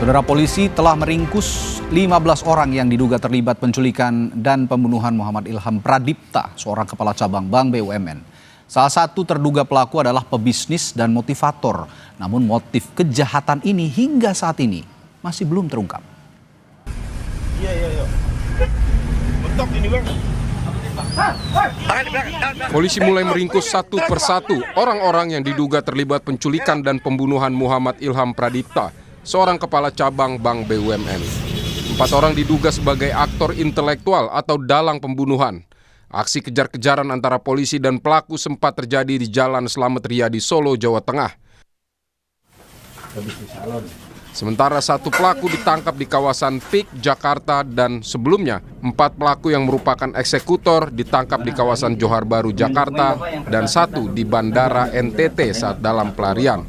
Saudara, polisi telah meringkus 15 orang yang diduga terlibat penculikan dan pembunuhan Muhammad Ilham Pradipta, seorang kepala cabang Bank BUMN. Salah satu terduga pelaku adalah pebisnis dan motivator. Namun motif kejahatan ini hingga saat ini masih belum terungkap. Bentok ini, Bang. Polisi mulai meringkus satu persatu orang-orang yang diduga terlibat penculikan dan pembunuhan Muhammad Ilham Pradipta, seorang kepala cabang Bank BUMN. 4 orang diduga sebagai aktor intelektual atau dalang pembunuhan. Aksi kejar-kejaran antara polisi dan pelaku sempat terjadi di Jalan Slamet Riyadi, Solo, Jawa Tengah. Sementara 1 pelaku ditangkap di kawasan PIK, Jakarta, dan sebelumnya 4 pelaku yang merupakan eksekutor ditangkap di kawasan Johar Baru, Jakarta, dan 1 di Bandara NTT saat dalam pelarian.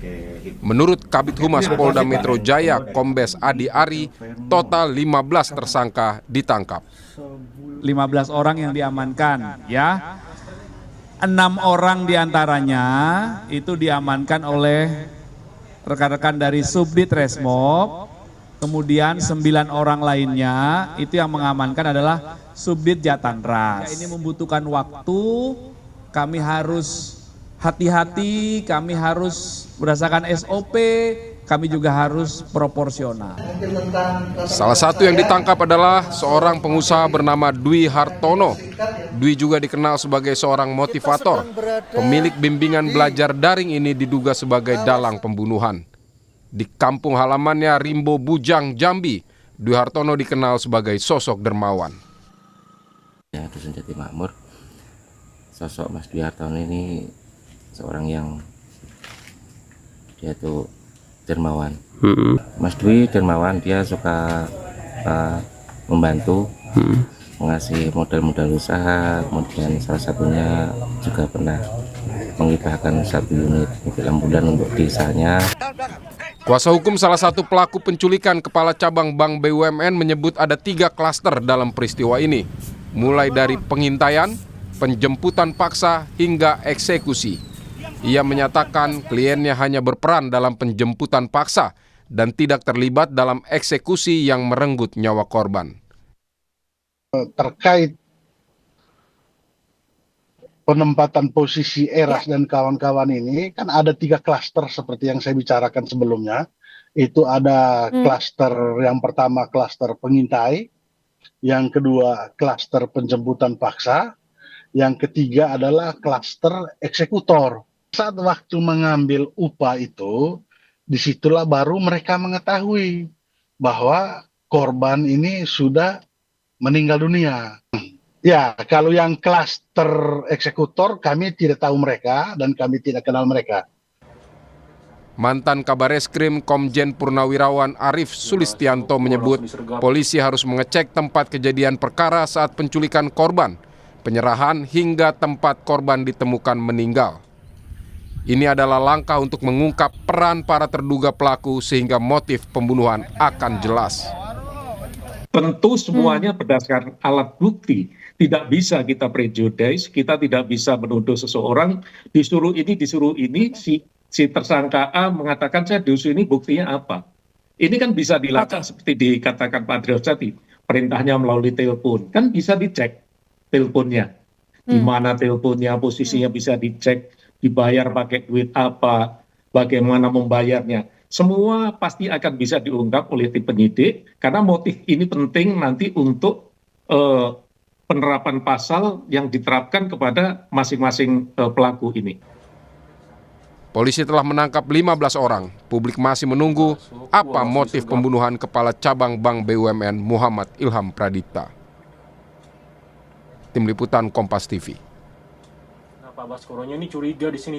Menurut Kabid Humas Polda Metro Jaya, Kombes Adi Ari, total 15 tersangka ditangkap. 15 orang yang diamankan, ya. 6 orang diantaranya itu diamankan oleh rekan-rekan dari Subdit Resmob, kemudian 9 orang lainnya itu yang mengamankan adalah Subdit Jatanras. Ini membutuhkan waktu, kami harus hati-hati, kami harus berdasarkan SOP, kami juga harus proporsional. Salah satu yang ditangkap adalah seorang pengusaha bernama Dwi Hartono. Dwi juga dikenal sebagai seorang motivator. Pemilik bimbingan belajar daring ini diduga sebagai dalang pembunuhan. Di kampung halamannya Rimbo Bujang, Jambi, Dwi Hartono dikenal sebagai sosok dermawan. Ya, Dusun Jati Makmur, sosok Mas Dwi Hartono ini seorang yang dia tuh dermawan. Mas Dwi dermawan, dia suka membantu, mengasih modal-modal usaha, kemudian salah satunya juga pernah menghibahkan 1 unit dalam bulan untuk desanya. Kuasa hukum salah satu pelaku penculikan kepala cabang Bank BUMN menyebut ada 3 klaster dalam peristiwa ini, mulai dari pengintaian, penjemputan paksa, hingga eksekusi. Ia menyatakan kliennya hanya berperan dalam penjemputan paksa dan tidak terlibat dalam eksekusi yang merenggut nyawa korban. Terkait penempatan posisi Eras dan kawan-kawan ini, kan ada 3 klaster seperti yang saya bicarakan sebelumnya. Itu ada klaster yang pertama, klaster pengintai, yang kedua klaster penjemputan paksa, yang ketiga adalah klaster eksekutor. Saat waktu mengambil upah itu, disitulah baru mereka mengetahui bahwa korban ini sudah meninggal dunia. Ya, kalau yang klaster eksekutor kami tidak tahu mereka dan kami tidak kenal mereka. Mantan Kabareskrim Komjen Purnawirawan Arif Sulistianto menyebut polisi harus mengecek tempat kejadian perkara saat penculikan korban, penyerahan hingga tempat korban ditemukan meninggal. Ini adalah langkah untuk mengungkap peran para terduga pelaku sehingga motif pembunuhan akan jelas. Tentu semuanya berdasarkan alat bukti. Tidak bisa kita prejudice, kita tidak bisa menuduh seseorang disuruh ini, si tersangka A mengatakan saya disuruh ini, buktinya apa? Ini kan bisa dilacak seperti dikatakan Pak Adrius tadi, perintahnya melalui telepon, kan bisa dicek teleponnya. Di mana teleponnya, posisinya bisa dicek, dibayar pakai duit apa, bagaimana membayarnya. Semua pasti akan bisa diungkap oleh tim penyidik, karena motif ini penting nanti untuk penerapan pasal yang diterapkan kepada masing-masing pelaku ini. Polisi telah menangkap 15 orang. Publik masih menunggu apa motif pembunuhan kepala cabang Bank BUMN Muhammad Ilham Pradipta. Tim Liputan Kompas TV. Pak Baskoronya ini curiga di sini.